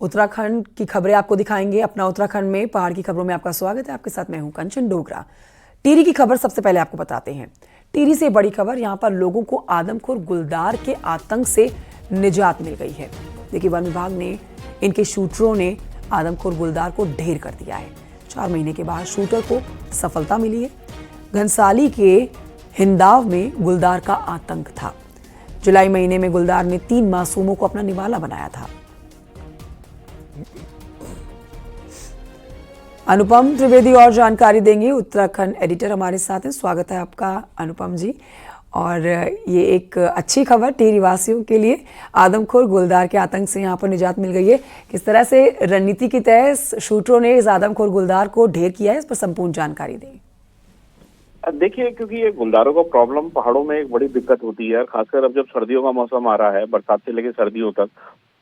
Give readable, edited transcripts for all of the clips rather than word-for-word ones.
उत्तराखंड की खबरें आपको दिखाएंगे। अपना उत्तराखंड में पहाड़ की खबरों में आपका स्वागत है। आपके साथ मैं हूं कंचन डोगरा। टिहरी की खबर सबसे पहले आपको बताते हैं। टिहरी से बड़ी खबर, यहां पर लोगों को आदमखोर गुलदार के आतंक से निजात मिल गई है। देखिए, वन विभाग ने इनके शूटरों ने आदमखोर गुलदार को ढेर कर दिया है। 4 महीने के बाद शूटर को सफलता मिली है। घनसाली के हिंदाव में गुलदार का आतंक था। जुलाई महीने में गुलदार ने 3 मासूमों को अपना निवाला बनाया था। अनुपम त्रिवेदी और जानकारी देंगे। उत्तराखंड एडिटर हमारे साथ हैं। स्वागत है आपका अनुपम जी। और ये एक अच्छी खबर टिहरी वासियों के लिए, आदमखोर गुलदार के आतंक से यहाँ पर निजात मिल गई है। किस तरह से रणनीति के तहत शूटरों ने इस आदमखोर गुलदार को ढेर किया है, इस पर संपूर्ण जानकारी देंगे। देखिए, क्योंकि ये गुलदारों का प्रॉब्लम पहाड़ों में एक बड़ी दिक्कत होती है, खासकर अब जब सर्दियों का मौसम आ रहा है, बरसात से लेकर सर्दियों तक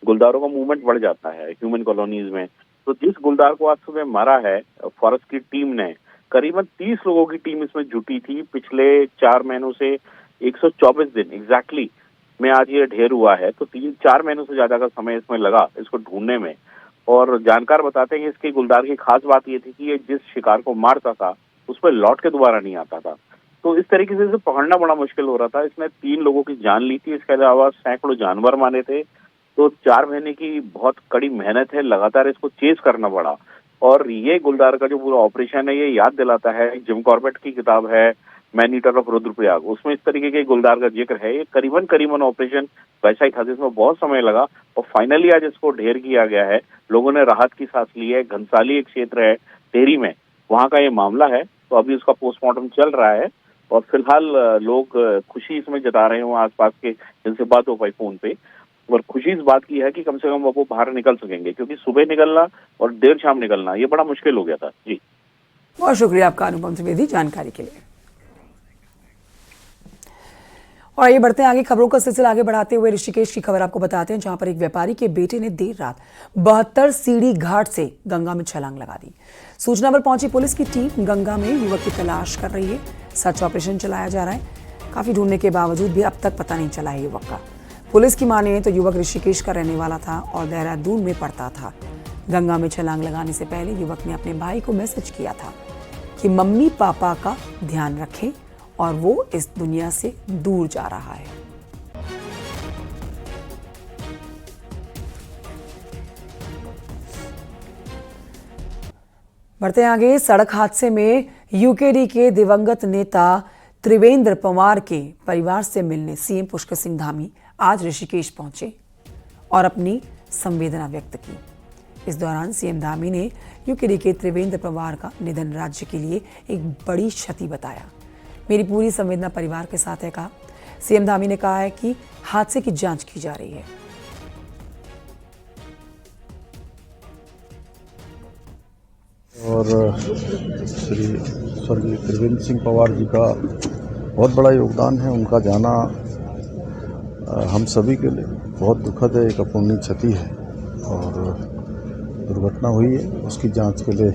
गुलदारों का मूवमेंट बढ़ जाता है ह्यूमन कॉलोनीज में। तो जिस गुलदार को आज सुबह मारा है फॉरेस्ट की टीम ने, करीबन 30 लोगों की टीम इसमें जुटी थी। पिछले 4 महीनों से 124 दिन एग्जैक्टली में आज ये ढेर हुआ है। तो 4 महीनों से ज्यादा का समय इसमें लगा इसको ढूंढने में। और जानकार बताते हैं कि इसके गुलदार की खास बात ये थी कि ये जिस शिकार को मारता था उस पर लौट के दोबारा नहीं आता था। तो इस तरीके से इसे पकड़ना बड़ा मुश्किल हो रहा था। इसने 3 लोगों की जान ली थी, इसके अलावा सैकड़ों जानवर मारे थे। तो 4 महीने की बहुत कड़ी मेहनत है, लगातार इसको चेज करना पड़ा। और ये गुलदार का जो पूरा ऑपरेशन है, ये याद दिलाता है, जिम कॉर्बेट की किताब है मैन ईटर ऑफ रुद्रप्रयाग, उसमें इस तरीके के गुलदार का जिक्र है। ये करीबन ऑपरेशन वैसा ही था जिसमें बहुत समय लगा और फाइनली आज इसको ढेर किया गया है। लोगों ने राहत की सांस ली है। घनसाली एक क्षेत्र है टिहरी में, वहां का ये मामला है। तो अभी उसका पोस्टमार्टम चल रहा है और फिलहाल लोग खुशी इसमें जता रहे हैं आसपास के जिनसे बात हो पाई फोन पे। और खुशी इस बात की है कि कम से कम वो बाहर निकल सकेंगे, क्योंकि सुबह निकलना और देर शाम निकलना ये बड़ा मुश्किल हो गया था। जी, बहुत शुक्रिया आपका अनुपम त्रिवेदी जानकारी के लिए। और ये बढ़ते हैं आगे, खबरों का सिलसिला आगे बढ़ाते हुए ऋषिकेश की खबर आपको बताते हैं, जहां पर एक व्यापारी के बेटे ने देर रात 72 सीढ़ी घाट से गंगा में छलांग लगा दी। सूचना पर पहुंची पुलिस की टीम गंगा में युवक की तलाश कर रही है। सर्च ऑपरेशन चलाया जा रहा है। काफी ढूंढने के बावजूद भी अब तक पता नहीं चला है युवक का। पुलिस की माने तो युवक ऋषिकेश का रहने वाला था और देहरादून में पढ़ता था। गंगा में छलांग लगाने से पहले युवक ने अपने भाई को मैसेज किया था कि मम्मी पापा का ध्यान रखें और वो इस दुनिया से दूर जा रहा है। बढ़ते हैं आगे, सड़क हादसे में यूकेडी के दिवंगत नेता त्रिवेंद्र पंवार के परिवार से मिलने सीएम पुष्कर सिंह धामी आज ऋषिकेश पहुंचे और अपनी संवेदना व्यक्त की। इस दौरान सीएम धामी ने यूकेडी के त्रिवेंद्र पंवार का निधन राज्य के लिए एक बड़ी क्षति बताया। मेरी पूरी संवेदना परिवार के साथ है, कहा। सीएम धामी ने कहा है कि हादसे की जांच की जा रही है। और श्री स्वर्गीय त्रिवेंद्र सिंह पंवार जी का बहुत बड़ा योगदान है। उनका जाना हम सभी के लिए बहुत दुखद है, एक अपूर्णीय क्षति है। और दुर्घटना हुई है, उसकी जांच के लिए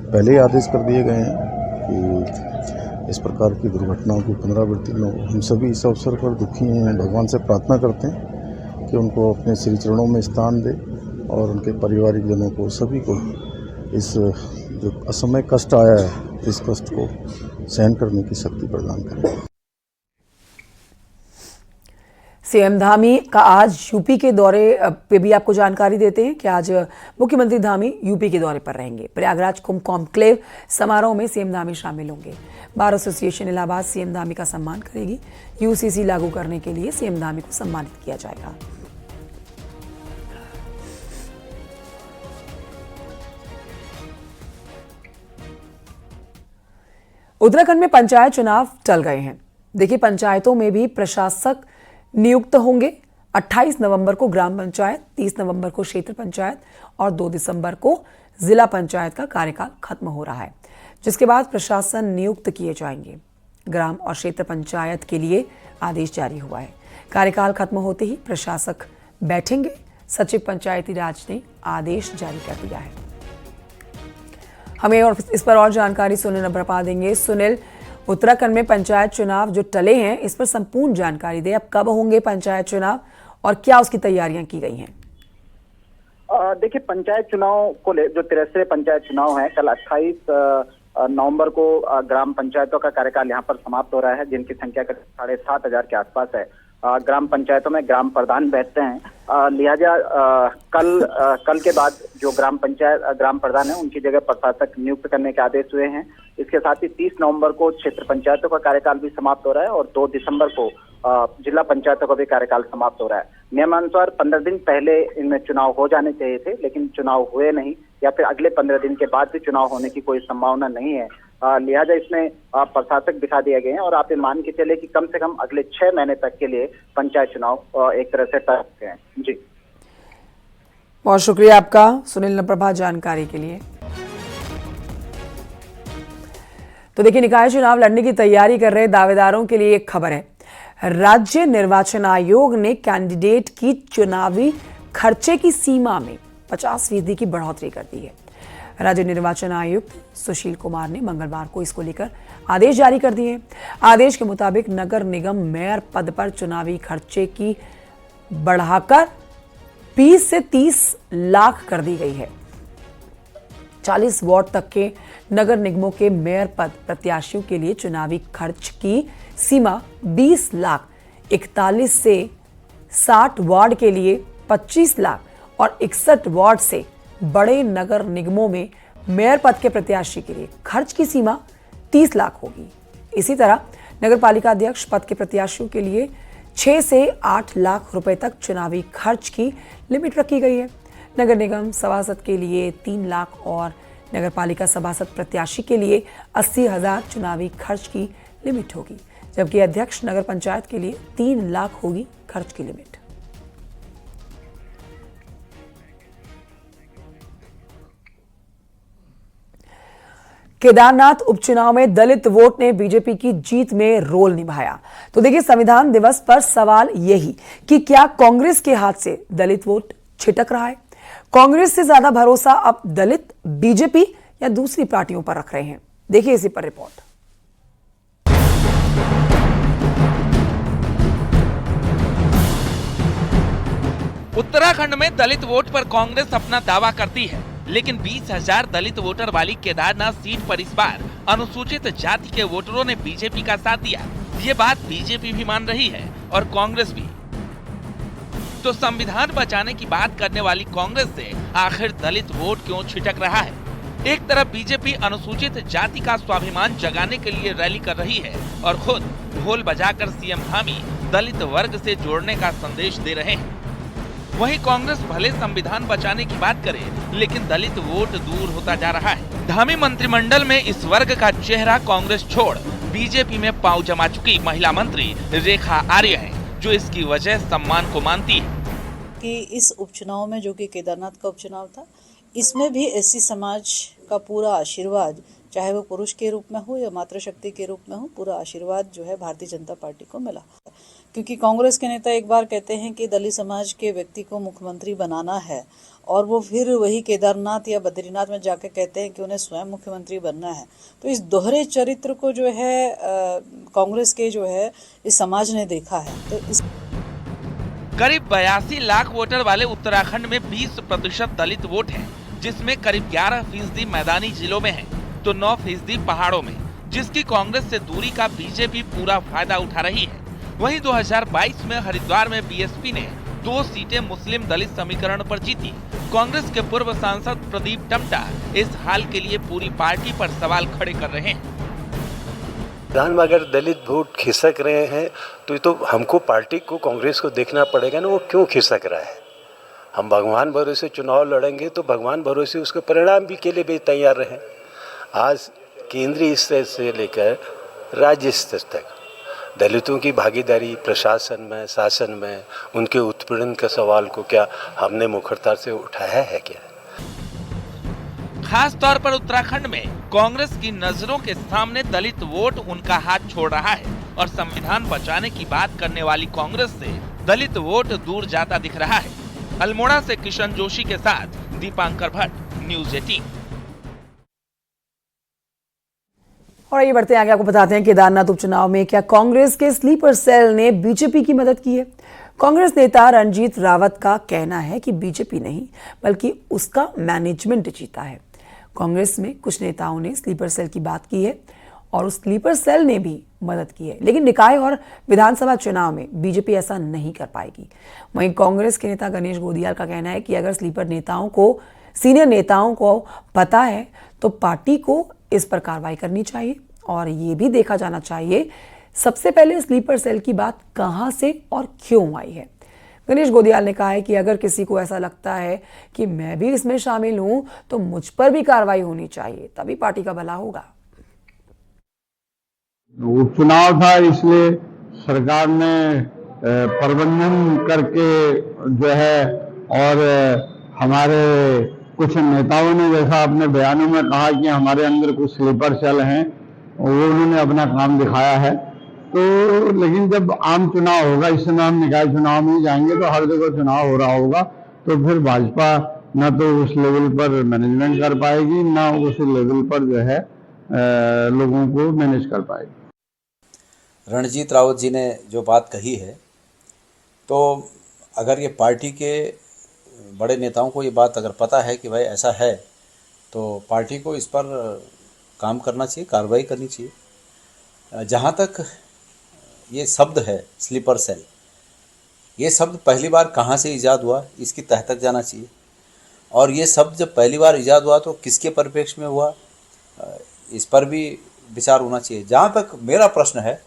पहले ही आदेश कर दिए गए हैं कि इस प्रकार की दुर्घटनाओं की पुनरावृत्ति न हो। हम सभी इस अवसर पर दुखी हैं। भगवान से प्रार्थना करते हैं कि उनको अपने श्री चरणों में स्थान दे और उनके पारिवारिक जनों को, सभी को इस जो असमय कष्ट आया है, इस कष्ट को सहन करने की शक्ति प्रदान करें। सीएम धामी का आज यूपी के दौरे पे भी आपको जानकारी देते हैं कि आज मुख्यमंत्री धामी यूपी के दौरे पर रहेंगे। प्रयागराज कुंभ कॉन्क्लेव समारोह में सीएम धामी शामिल होंगे। Bar association Allahabad CM Dhami का सम्मान करेगी। यूसीसी लागू करने के लिए सीएम धामी को सम्मानित किया जाएगा। उत्तराखंड में पंचायत चुनाव टल गए हैं। देखिए, पंचायतों में भी प्रशासक नियुक्त होंगे। 28 नवंबर को ग्राम पंचायत, 30 नवंबर को क्षेत्र पंचायत और 2 दिसंबर को जिला पंचायत का कार्यकाल खत्म हो रहा है, जिसके बाद प्रशासन नियुक्त किए जाएंगे। ग्राम और क्षेत्र पंचायत के लिए आदेश जारी हुआ है। कार्यकाल खत्म होते ही प्रशासक बैठेंगे। सचिव पंचायती राज ने आदेश जारी कर दिया है। हमें और इस पर और जानकारी सुनील नब्रपा देंगे। सुनील, उत्तराखंड में पंचायत चुनाव जो टले हैं, इस पर संपूर्ण जानकारी दे। अब कब होंगे पंचायत चुनाव और क्या उसकी तैयारियां की गई हैं? देखिए, पंचायत चुनाव को जो 63 पंचायत चुनाव है, कल 28 नवंबर को ग्राम पंचायतों का कार्यकाल यहाँ पर समाप्त हो रहा है, जिनकी संख्या 7,500 के आसपास है। ग्राम पंचायतों में ग्राम प्रधान बैठते हैं, लिहाजा कल के बाद जो ग्राम प्रधान है उनकी जगह प्रशासक नियुक्त करने के आदेश हुए हैं। इसके साथ ही 30 नवंबर को क्षेत्र पंचायतों का कार्यकाल भी समाप्त हो रहा है और 2 दिसंबर को जिला पंचायतों का भी कार्यकाल समाप्त हो रहा है। नियमानुसार 15 दिन पहले इनमें चुनाव हो जाने चाहिए थे, लेकिन चुनाव हुए नहीं, या फिर अगले 15 दिन के बाद भी चुनाव होने की कोई संभावना नहीं है। लिहाजा इसमें प्रशासक बिठा दिए गए हैं और आप ये मान के चले कि कम से कम अगले 6 महीने तक के लिए पंचायत चुनाव एक तरह से तय हैं। जी, बहुत शुक्रिया आपका सुनील नप्रभा जानकारी के लिए। तो देखिए, निकाय चुनाव लड़ने की तैयारी कर रहे दावेदारों के लिए एक खबर है। राज्य निर्वाचन आयोग ने कैंडिडेट की चुनावी खर्चे की सीमा में 50% की बढ़ोतरी कर दी है। राज्य निर्वाचन आयुक्त सुशील कुमार ने मंगलवार को इसको लेकर आदेश जारी कर दिए। आदेश के मुताबिक नगर निगम मेयर पद पर चुनावी खर्चे की बढ़ाकर 20 से 30 लाख कर दी गई है। 40 वार्ड तक के नगर निगमों के मेयर पद प्रत्याशियों के लिए चुनावी खर्च की सीमा 20 लाख, 41 से 60 वार्ड के लिए 25 लाख और 61 वार्ड से बड़े नगर निगमों में मेयर पद के प्रत्याशी के लिए खर्च की सीमा 30 लाख होगी। इसी तरह नगर पालिका अध्यक्ष पद के प्रत्याशियों के लिए 6 से 8 लाख रुपए तक चुनावी खर्च की लिमिट रखी गई है। नगर निगम सभासद के लिए 3 लाख और नगर पालिका सभासद प्रत्याशी के लिए 80,000 चुनावी खर्च की लिमिट होगी, जबकि अध्यक्ष नगर पंचायत के लिए 3 लाख होगी खर्च की लिमिट। केदारनाथ उपचुनाव में दलित वोट ने बीजेपी की जीत में रोल निभाया। तो देखिए, संविधान दिवस पर सवाल यही कि क्या कांग्रेस के हाथ से दलित वोट छिटक रहा है? कांग्रेस से ज्यादा भरोसा अब दलित बीजेपी या दूसरी पार्टियों पर रख रहे हैं? देखिए इसी पर रिपोर्ट। उत्तराखंड में दलित वोट पर कांग्रेस अपना दावा करती है, लेकिन 20,000 दलित वोटर वाली केदारनाथ सीट पर इस बार अनुसूचित जाति के वोटरों ने बीजेपी का साथ दिया। ये बात बीजेपी भी मान रही है और कांग्रेस भी। तो संविधान बचाने की बात करने वाली कांग्रेस से आखिर दलित वोट क्यों छिटक रहा है? एक तरफ बीजेपी अनुसूचित जाति का स्वाभिमान जगाने के लिए रैली कर रही है और खुद ढोल बजाकर सीएम धामी दलित वर्ग से जोड़ने का संदेश दे रहे हैं। वहीं कांग्रेस भले संविधान बचाने की बात करे, लेकिन दलित वोट दूर होता जा रहा है। धामी मंत्रिमंडल में इस वर्ग का चेहरा कांग्रेस छोड़ बीजेपी में पांव जमा चुकी महिला मंत्री रेखा आर्य है, जो इसकी वजह सम्मान को मानती है कि इस उपचुनाव में, जो कि केदारनाथ का उपचुनाव था, इसमें भी एससी समाज का पूरा आशीर्वाद, चाहे वो पुरुष के रूप में हो या मातृशक्ति के रूप में हो, पूरा आशीर्वाद जो है भारतीय जनता पार्टी को मिला। क्योंकि कांग्रेस के नेता एक बार कहते हैं कि दलित समाज के व्यक्ति को मुख्यमंत्री बनाना है और वो फिर वही केदारनाथ या बद्रीनाथ में जाकर कहते हैं कि उन्हें स्वयं मुख्यमंत्री बनना है। तो इस दोहरे चरित्र को जो है कांग्रेस के जो है इस समाज ने देखा है। तो इस करीब 82 लाख वोटर वाले उत्तराखंड में 20% दलित वोट है, जिसमें करीब 11% मैदानी जिलों में है तो 9% पहाड़ों में, जिसकी कांग्रेस से दूरी का बीजेपी पूरा फायदा उठा रही है। वहीं 2022 में हरिद्वार में बीएसपी ने 2 सीटें मुस्लिम दलित समीकरण पर जीती। कांग्रेस के पूर्व सांसद प्रदीप टम्टा इस हाल के लिए पूरी पार्टी पर सवाल खड़े कर रहे हैं। विधान में अगर दलित वोट खिसक रहे हैं तो हमको पार्टी को, कांग्रेस को देखना पड़ेगा ना, वो क्यों खिसक रहा है। हम भगवान भरोसे चुनाव लड़ेंगे तो भगवान भरोसे उसके परिणाम भी के लिए भी तैयार रहें। आज केंद्रीय स्तर से लेकर राज्य स्तर तक दलितों की भागीदारी प्रशासन में, शासन में, उनके उत्पीड़न के सवाल को क्या हमने मुखरता से उठाया है क्या? खास तौर पर उत्तराखंड में कांग्रेस की नजरों के सामने दलित वोट उनका हाथ छोड़ रहा है और संविधान बचाने की बात करने वाली कांग्रेस से दलित वोट दूर जाता दिख रहा है। अल्मोड़ा से किशन जोशी के साथ दीपांकर भट्ट, न्यूज़ 18। और ये बढ़ते आगे आपको बताते हैं केदारनाथ उपचुनाव में क्या कांग्रेस के स्लीपर सेल ने बीजेपी की मदद की है। कांग्रेस नेता रणजीत रावत का कहना है कि बीजेपी नहीं बल्कि उसका मैनेजमेंट जीता है। कांग्रेस में कुछ नेताओं ने स्लीपर सेल की बात की है और उस स्लीपर सेल ने भी मदद की है, लेकिन निकाय और विधानसभा चुनाव में बीजेपी ऐसा नहीं कर पाएगी। वहीं कांग्रेस के नेता गणेश गोदियाल का कहना है कि अगर सीनियर नेताओं को पता है तो पार्टी को इस पर कार्रवाई करनी चाहिए और ये भी देखा जाना चाहिए सबसे पहले स्लीपर सेल की बात कहां से और क्यों आई है। गणेश गोदियाल ने कहा है कि अगर किसी को ऐसा लगता है कि मैं भी इसमें शामिल हूं तो मुझ पर भी कार्रवाई होनी चाहिए, तभी पार्टी का भला होगा। उपचुनाव था इसलिए सरकार ने प्रबंधन करके जो है और हमारे कुछ नेताओं ने जैसा अपने बयानों में कहा कि हमारे अंदर कुछ स्लीपर सेल हैं, वो उन्होंने अपना काम दिखाया है। तो लेकिन जब आम चुनाव होगा, इस समय हम निकाय चुनाव में जाएंगे तो हर जगह चुनाव हो रहा होगा, तो फिर भाजपा न तो उस लेवल पर मैनेजमेंट कर पाएगी न उस लेवल पर जो है लोगों को मैनेज कर पाएगी। रणजीत रावत जी ने जो बात कही है, तो अगर ये पार्टी के बड़े नेताओं को ये बात अगर पता है कि भाई ऐसा है, तो पार्टी को इस पर काम करना चाहिए, कार्रवाई करनी चाहिए। जहाँ तक ये शब्द है स्लीपर सेल, ये शब्द पहली बार कहाँ से ईजाद हुआ इसकी तह तक जाना चाहिए, और ये शब्द जब पहली बार ईजाद हुआ तो किसके परिप्रेक्ष्य में हुआ इस पर भी विचार होना चाहिए। जहाँ तक मेरा प्रश्न है,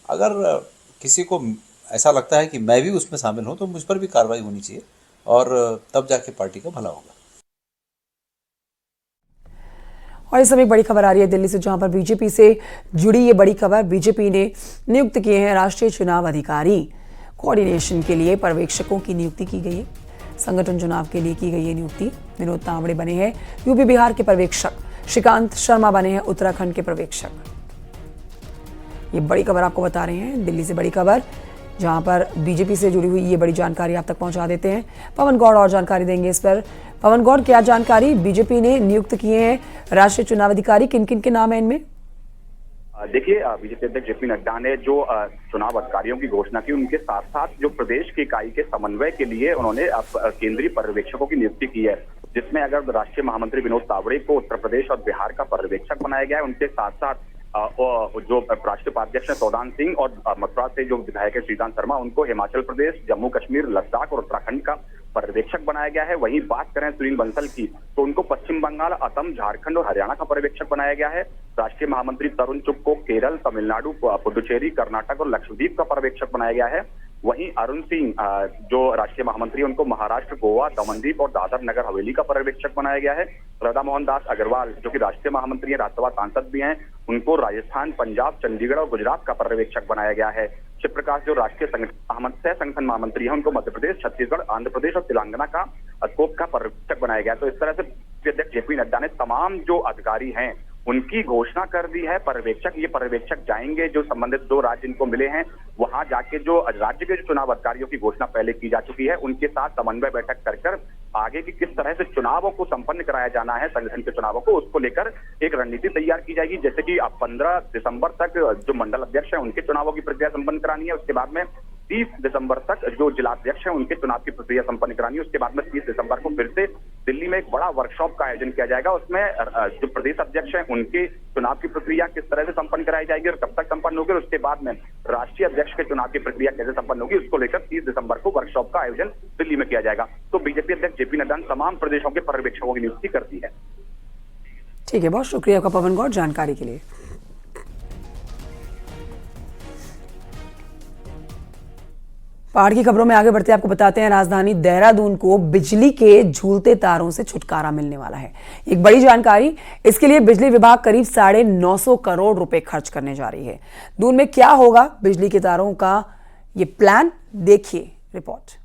अगर किसी को ऐसा लगता है कि मैं भी उसमें शामिल हूँ तो मुझ पर भी कार्रवाई होनी चाहिए और तब जाके पार्टी का भला होगा। और इस समय एक बड़ी खबर आ रही है दिल्ली से, जहां पर बीजेपी से जुड़ी ये बड़ी खबर। बीजेपी ने नियुक्त किए हैं राष्ट्रीय चुनाव अधिकारी, कोऑर्डिनेशन के लिए पर्यवेक्षकों की नियुक्ति की गई है। संगठन चुनाव के लिए की गई है नियुक्ति। विनोद तावड़े बने हैं यूपी बिहार के पर्यवेक्षक, श्रीकांत शर्मा बने हैं उत्तराखंड के पर्यवेक्षक। ये बड़ी खबर आपको बता रहे हैं, दिल्ली से बड़ी खबर, जहां पर बीजेपी से जुड़ी हुई ये बड़ी जानकारी आप तक पहुंचा देते हैं। पवन गौड़ और जानकारी देंगे इस पर। पवन गौड़, क्या जानकारी, बीजेपी ने नियुक्त किए हैं राष्ट्रीय चुनाव अधिकारी, किन किन के नाम है इनमें? देखिए, बीजेपी अध्यक्ष जेपी नड्डा ने जो चुनाव अधिकारियों की घोषणा की, उनके साथ साथ जो प्रदेश की इकाई के समन्वय के लिए उन्होंने केंद्रीय पर्यवेक्षकों की नियुक्ति की है, जिसमें अगर राष्ट्रीय महामंत्री विनोद तावड़े को उत्तर प्रदेश और बिहार का पर्यवेक्षक बनाया गया है। उनके साथ साथ जो राष्ट्रीय उपाध्यक्ष है सौदान सिंह और मथुरा से जो विधायक है श्रीकांत शर्मा, उनको हिमाचल प्रदेश, जम्मू कश्मीर, लद्दाख और उत्तराखंड का पर्यवेक्षक बनाया गया है। वहीं बात करें सुनील बंसल की, तो उनको पश्चिम बंगाल, असम, झारखंड और हरियाणा का पर्यवेक्षक बनाया गया है। राष्ट्रीय महामंत्री तरुण चुग को केरल, तमिलनाडु, पुडुचेरी, कर्नाटक और लक्षद्वीप का पर्यवेक्षक बनाया गया है। वहीं अरुण सिंह जो राष्ट्रीय महामंत्री, उनको महाराष्ट्र, गोवा, दमनदीप और दादर नगर हवेली का पर्यवेक्षक बनाया गया है। राधा मोहन दास अग्रवाल जो कि राष्ट्रीय महामंत्री हैं, राज्यसभा सांसद भी हैं, उनको राजस्थान, पंजाब, चंडीगढ़ और गुजरात का पर्यवेक्षक बनाया गया है। शिव प्रकाश जो राष्ट्रीय संगठन महामंत्री हैं, उनको मध्य प्रदेश, छत्तीसगढ़, आंध्र प्रदेश और तेलंगाना का स्कोप का पर्यवेक्षक बनाया गया। तो इस तरह से अध्यक्ष जेपी नड्डा ने तमाम जो अधिकारी हैं उनकी घोषणा कर दी है। ये पर्यवेक्षक जाएंगे जो संबंधित 2 राज्य इनको मिले हैं, वहां जाके जो राज्य के जो चुनाव अधिकारियों की घोषणा पहले की जा चुकी है, उनके साथ समन्वय बैठक कर आगे की किस तरह से चुनावों को संपन्न कराया जाना है, संगठन के चुनावों को, उसको लेकर एक रणनीति तैयार की जाएगी। जैसे कि अब 15 दिसंबर तक जो मंडल अध्यक्ष है उनके चुनावों की प्रक्रिया संपन्न करानी है। उसके बाद में 30 दिसंबर तक जो जिलाध्यक्ष है उनके चुनाव की प्रक्रिया संपन्न करानी है। उसके बाद में 30 दिसंबर को फिर से दिल्ली में एक बड़ा वर्कशॉप का आयोजन किया जाएगा। उसमें जो प्रदेश अध्यक्ष है उनके चुनाव की प्रक्रिया किस तरह से संपन्न कराई जाएगी और कब तक संपन्न होगी, और उसके बाद में राष्ट्रीय अध्यक्ष के चुनाव की प्रक्रिया कैसे संपन्न होगी, उसको लेकर 30 दिसंबर को वर्कशॉप का आयोजन दिल्ली में किया जाएगा। तो बीजेपी अध्यक्ष जेपी नड्डा ने तमाम प्रदेशों के पर्यवेक्षकों की नियुक्ति कर दी है। ठीक है, बहुत शुक्रिया आपका पवन गौड़ जानकारी के लिए। पहाड़ की खबरों में आगे बढ़ते आपको बताते हैं, राजधानी देहरादून को बिजली के झूलते तारों से छुटकारा मिलने वाला है। एक बड़ी जानकारी, इसके लिए बिजली विभाग करीब 950 करोड़ रुपए खर्च करने जा रही है। दून में क्या होगा बिजली के तारों का ये प्लान, देखिए रिपोर्ट।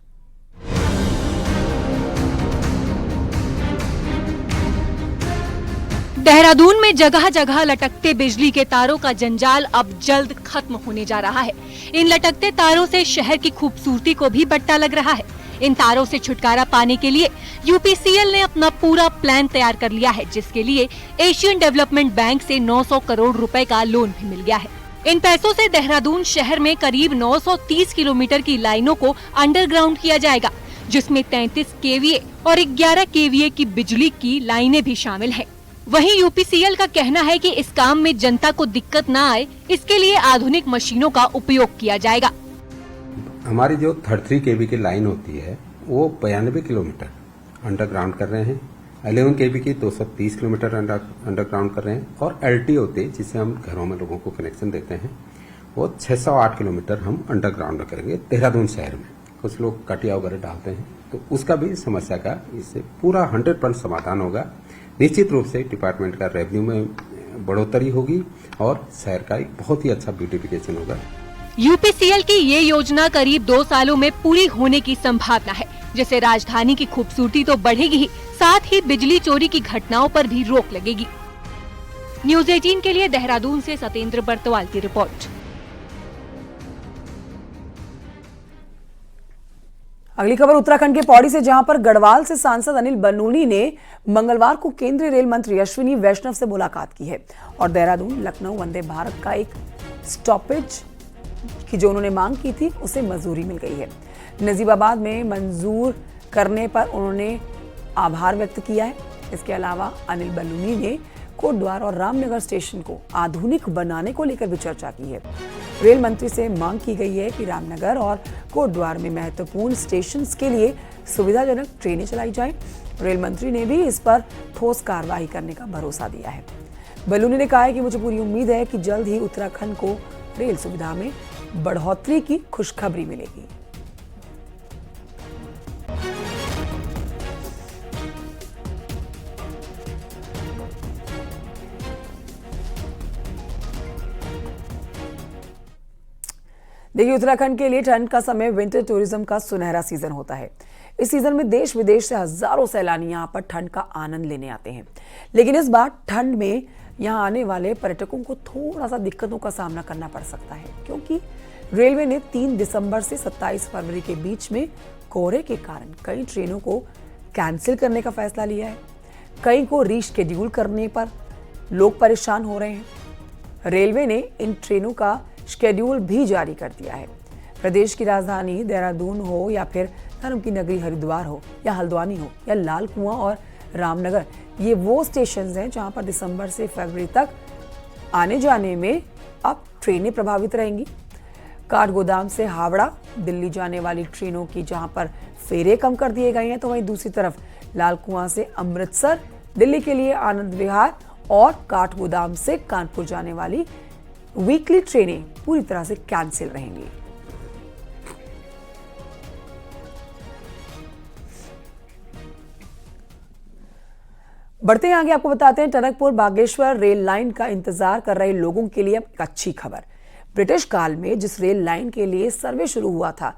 देहरादून में जगह जगह लटकते बिजली के तारों का जंजाल अब जल्द खत्म होने जा रहा है। इन लटकते तारों से शहर की खूबसूरती को भी बट्टा लग रहा है। इन तारों से छुटकारा पाने के लिए यूपीसीएल ने अपना पूरा प्लान तैयार कर लिया है, जिसके लिए एशियन डेवलपमेंट बैंक से 900 करोड़ रुपए का लोन भी मिल गया है। इन पैसों से देहरादून शहर में करीब 930 किलोमीटर की लाइनों को अंडरग्राउंड किया जाएगा, जिसमें 33 केवीए और 11 केवीए की बिजली की लाइनें भी शामिल हैं। वहीं यूपीसीएल का कहना है कि इस काम में जनता को दिक्कत न आए, इसके लिए आधुनिक मशीनों का उपयोग किया जाएगा। हमारी जो 33 केवी की लाइन होती है वो 92 किलोमीटर अंडरग्राउंड कर रहे हैं, 11 केवी की 230 किलोमीटर अंडरग्राउंड कर रहे हैं, और एलटी होती है जिससे हम घरों में लोगों को कनेक्शन देते हैं, वो 608 किलोमीटर हम अंडरग्राउंड करेंगे देहरादून शहर में। कुछ लोग कटिया वगैरह डालते हैं, तो उसका भी समस्या का इससे पूरा 100% समाधान होगा। निश्चित रूप से डिपार्टमेंट का रेवेन्यू में बढ़ोतरी होगी और शहर का एक बहुत ही अच्छा ब्यूटिफिकेशन होगा। यूपीसीएल की ये योजना करीब 2 सालों में पूरी होने की संभावना है, जिससे राजधानी की खूबसूरती तो बढ़ेगी ही, साथ ही बिजली चोरी की घटनाओं पर भी रोक लगेगी। न्यूज़ 18 के लिए देहरादून से सतेंद्र बर्तवाल की रिपोर्ट। अगली खबर उत्तराखंड के पौड़ी से, जहां पर गढ़वाल से सांसद अनिल बलूनी ने मंगलवार को केंद्रीय रेल मंत्री अश्विनी वैष्णव से मुलाकात की है और देहरादून लखनऊ वंदे भारत का एक स्टॉपेज की जो उन्होंने मांग की थी उसे मंजूरी मिल गई है। नजीबाबाद में मंजूर करने पर उन्होंने आभार व्यक्त किया है। इसके अलावा अनिल बलूनी ने कोटद्वार और रामनगर स्टेशन को आधुनिक बनाने को लेकर भी चर्चा की है। रेल मंत्री से मांग की गई है कि रामनगर और कोटद्वार में महत्वपूर्ण स्टेशन के लिए सुविधाजनक ट्रेनें चलाई जाएं। रेल मंत्री ने भी इस पर ठोस कार्रवाई करने का भरोसा दिया है। बलूनी ने कहा है कि मुझे पूरी उम्मीद है कि जल्द ही उत्तराखंड को रेल सुविधा में बढ़ोतरी की खुशखबरी मिलेगी। देखिए, उत्तराखंड के लिए ठंड का समय विंटर टूरिज्म का सुनहरा सीजन होता है। इस सीजन में देश विदेश से हजारों सैलानी यहाँ पर ठंड का आनंद लेने आते हैं, लेकिन इस बार ठंड में यहाँ आने वाले पर्यटकों को थोड़ा सा दिक्कतों का सामना करना पड़ सकता है, क्योंकि रेलवे ने 3 दिसंबर से 27 फरवरी के बीच में कोहरे के कारण कई ट्रेनों को कैंसिल करने का फैसला लिया है। कई को रीशेड्यूल करने पर लोग परेशान हो रहे हैं। रेलवे ने इन ट्रेनों का शेड्यूल भी जारी कर दिया है। प्रदेश की राजधानी देहरादून हो या फिर धर्म की नगरी हरिद्वार हो या हल्द्वानी हो या लाल कुआं और रामनगर, ये वो स्टेशन हैं जहां पर दिसंबर से फरवरी तक आने जाने में अब ट्रेनें प्रभावित रहेंगी। काठगोदाम से हावड़ा दिल्ली जाने वाली ट्रेनों की जहां पर फेरे कम कर दिए गए हैं, तो वहीं दूसरी तरफ लाल कुआं से अमृतसर दिल्ली के लिए आनंद विहार और काठगोदाम से कानपुर जाने वाली वीकली ट्रेनें पूरी तरह से कैंसिल रहेंगी। बढ़ते हैं आगे, आपको बताते हैं टनकपुर बागेश्वर रेल लाइन का इंतजार कर रहे लोगों के लिए एक अच्छी खबर। ब्रिटिश काल में जिस रेल लाइन के लिए सर्वे शुरू हुआ था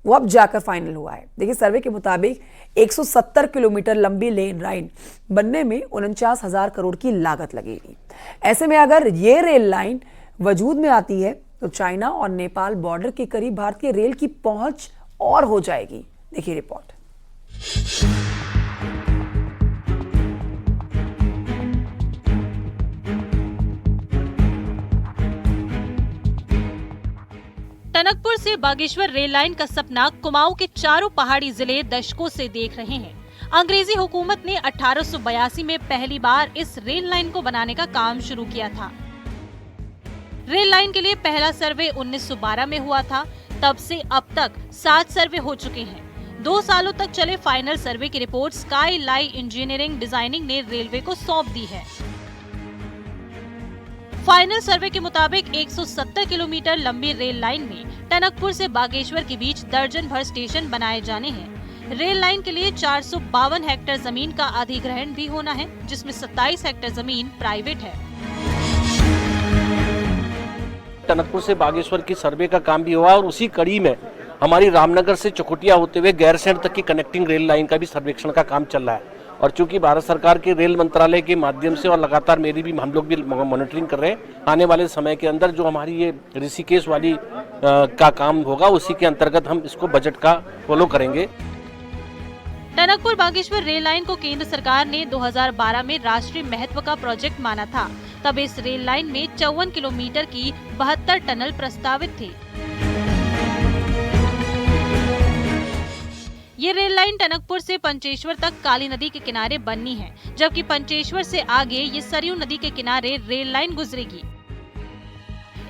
वो अब जाकर फाइनल हुआ है। देखिए, सर्वे के मुताबिक 170 किलोमीटर लंबी लेन लाइन बनने में 49,000 करोड़ की लागत लगेगी। ऐसे में अगर ये रेल लाइन वजूद में आती है तो चाइना और नेपाल बॉर्डर के करीब भारतीय रेल की पहुंच और हो जाएगी। देखिए रिपोर्ट। टनकपुर से बागेश्वर रेल लाइन का सपना कुमाऊं के चारों पहाड़ी जिले दशकों से देख रहे हैं। अंग्रेजी हुकूमत ने 1882 में पहली बार इस रेल लाइन को बनाने का काम शुरू किया था। रेल लाइन के लिए पहला सर्वे 1912 में हुआ था। तब से अब तक 7 सर्वे हो चुके हैं। 2 सालों तक चले फाइनल सर्वे की रिपोर्ट स्काई लाई इंजीनियरिंग डिजाइनिंग ने रेलवे को सौंप दी है। फाइनल सर्वे के मुताबिक 170 किलोमीटर लंबी रेल लाइन में टनकपुर से बागेश्वर के बीच दर्जन भर स्टेशन बनाए जाने हैं। रेल लाइन के लिए 452 हेक्टेयर जमीन का अधिग्रहण भी होना है, जिसमें 27 हेक्टेयर जमीन प्राइवेट है। टनकपुर से बागेश्वर की सर्वे का काम भी हुआ और उसी कड़ी में हमारी रामनगर से चकुटिया होते हुए गैरसैंण तक की कनेक्टिंग रेल लाइन का भी सर्वेक्षण का काम चल रहा है। और चूंकि भारत सरकार के रेल मंत्रालय के माध्यम से और लगातार मेरी भी हम लोग भी मॉनिटरिंग कर रहे हैं, आने वाले समय के अंदर जो हमारी ये ऋषिकेश वाली का काम होगा उसी के अंतर्गत हम इसको बजट का फॉलो करेंगे। टनकपुर बागेश्वर रेल लाइन को केंद्र सरकार ने 2012 में राष्ट्रीय महत्व का प्रोजेक्ट माना था। तब इस रेल लाइन में 54 किलोमीटर की 72 टनल प्रस्तावित थे। ये रेल लाइन टनकपुर से पंचेश्वर तक काली नदी के किनारे बननी है, जबकि पंचेश्वर से आगे ये सरयू नदी के किनारे रेल लाइन गुजरेगी।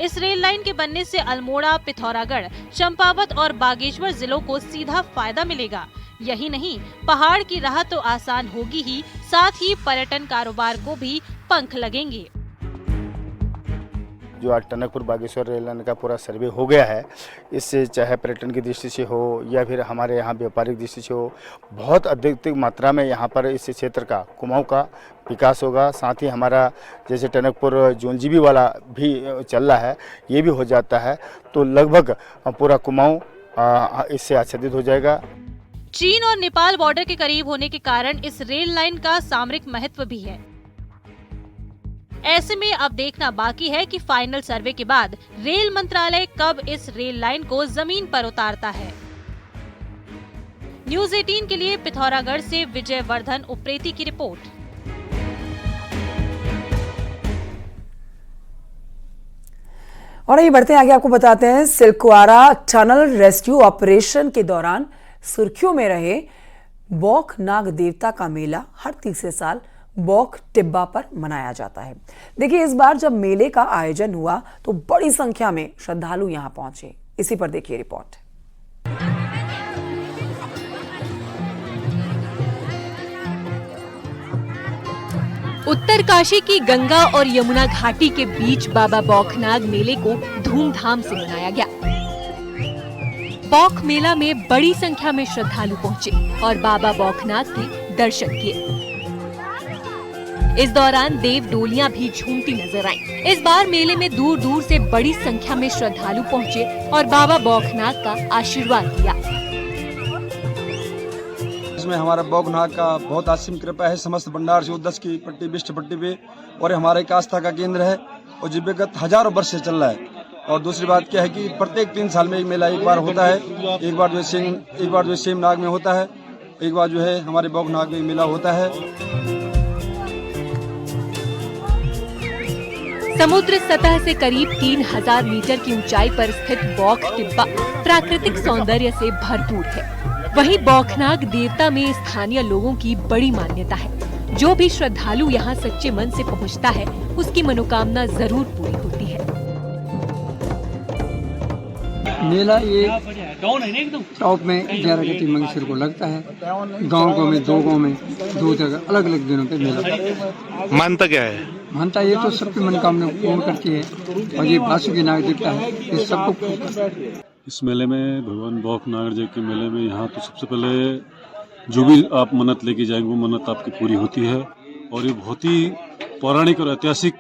इस रेल लाइन के बनने से अल्मोड़ा, पिथौरागढ़, चंपावत और बागेश्वर जिलों को सीधा फायदा मिलेगा। यही नहीं, पहाड़ की राह तो आसान होगी ही, साथ ही पर्यटन कारोबार को भी पंख लगेंगे। जो आज टनकपुर बागेश्वर रेल लाइन का पूरा सर्वे हो गया है, इससे चाहे पर्यटन की दृष्टि से हो या फिर हमारे यहाँ व्यापारिक दृष्टि से हो, बहुत अधिक मात्रा में यहाँ पर इस क्षेत्र का कुमाऊं का विकास होगा। साथ ही हमारा जैसे टनकपुर जोनजीबी वाला भी चल रहा है, ये भी हो जाता है तो लगभग पूरा कुमाऊं इससे आच्छादित हो जाएगा। चीन और नेपाल बॉर्डर के करीब होने के कारण इस रेल लाइन का सामरिक महत्व भी है। ऐसे में अब देखना बाकी है कि फाइनल सर्वे के बाद रेल मंत्रालय कब इस रेल लाइन को जमीन पर उतारता है। न्यूज़ 18 के लिए पिथौरागढ़ से विजय वर्धन उप्रेती की रिपोर्ट। और ये बढ़ते आगे आपको बताते हैं, सिलक्वारा टनल रेस्क्यू ऑपरेशन के दौरान सुर्खियों में रहे बौख नाग देवता का मेला हर तीसरे साल बौख टिब्बा पर मनाया जाता है। देखिए, इस बार जब मेले का आयोजन हुआ तो बड़ी संख्या में श्रद्धालु यहां पहुंचे। इसी पर देखिए रिपोर्ट। उत्तरकाशी की गंगा और यमुना घाटी के बीच बाबा बौखनाग मेले को धूमधाम से मनाया गया। बौख मेला में बड़ी संख्या में श्रद्धालु पहुंचे और बाबा बौखनाग के दर्शन किए। इस दौरान देव डोलियां भी झूमती नजर आईं। इस बार मेले में दूर दूर से बड़ी संख्या में श्रद्धालु पहुंचे और बाबा बौखनाग का आशीर्वाद लिया। इसमें हमारा बौखनाग का बहुत असीम कृपा है। समस्त भंडार से 10 की पट्टी 20 पट्टी पे और हमारे एक आस्था का केंद्र है और जो विगत हजारों वर्ष से चल रहा है। और दूसरी बात क्या है कि प्रत्येक 3 साल में एक मेला एक बार होता है। एक बार जो सेमनाग में होता है, एक बार जो है हमारे बौखनाग में मेला होता है। समुद्र सतह से करीब 3000 मीटर की ऊंचाई पर स्थित बौख टिब्बा प्राकृतिक सौंदर्य से भरपूर है। वहीं बौखनाग देवता में स्थानीय लोगों की बड़ी मान्यता है। जो भी श्रद्धालु यहाँ सच्चे मन से पहुँचता है, उसकी मनोकामना जरूर पूरी होती है। मेला ये टॉप में 11 गति मंगेश्वर को लगता है। गाँव में 2 गाँव में 2 जगह अलग अलग दिनों पे मेला। मानता क्या है? मानता ये तो सबकी मनोकामना पूर्ण करती है और ये वासुकी नाग देवता है, ये सबको। इस मेले में भगवान बौखनाग जी के मेले में यहाँ तो सबसे पहले जो भी आप मन्नत लेके जाएंगे वो मन्नत आपकी पूरी होती है। और ये बहुत ही पौराणिक और ऐतिहासिक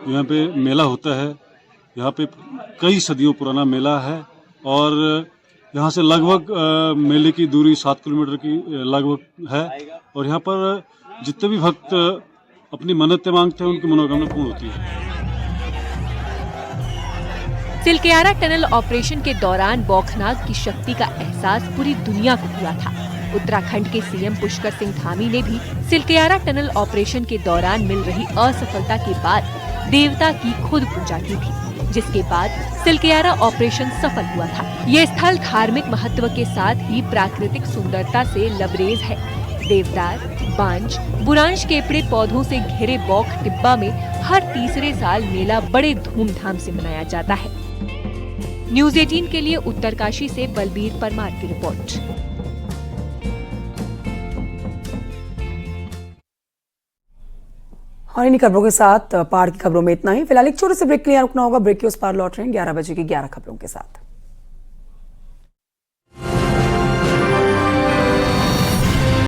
यहाँ पे मेला होता है। यहाँ पे कई सदियों पुराना मेला है और यहाँ से लगभग मेले की दूरी 7 किलोमीटर की लगभग है। और यहाँ पर जितने भी भक्त अपनी मन्नतें मांगते हैं उनकी मनोकामना पूर्ण होती है। सिलक्यारा टनल ऑपरेशन के दौरान बौखनाग की शक्ति का एहसास पूरी दुनिया को हुआ था। उत्तराखंड के सीएम पुष्कर सिंह धामी ने भी सिलक्यारा टनल ऑपरेशन के दौरान मिल रही असफलता के बाद देवता की खुद पूजा की थी, जिसके बाद सिलक्यारा ऑपरेशन सफल हुआ था। ये स्थल धार्मिक महत्व के साथ ही प्राकृतिक सुंदरता से लबरेज है। देवदार, बांज, बुरांश केपड़े पौधों से घिरे बौख टिब्बा में हर तीसरे साल मेला बड़े धूमधाम से मनाया जाता है। न्यूज़ 18 के लिए उत्तरकाशी से बलबीर परमार की रिपोर्ट। और इन्हीं खबरों के साथ पहाड़ की खबरों में इतना ही। फिलहाल एक छोटे से ब्रेक के लिए रुकना होगा। ब्रेक के उस पार लौट रहे हैं 11 बजे की 11 खबरों के साथ।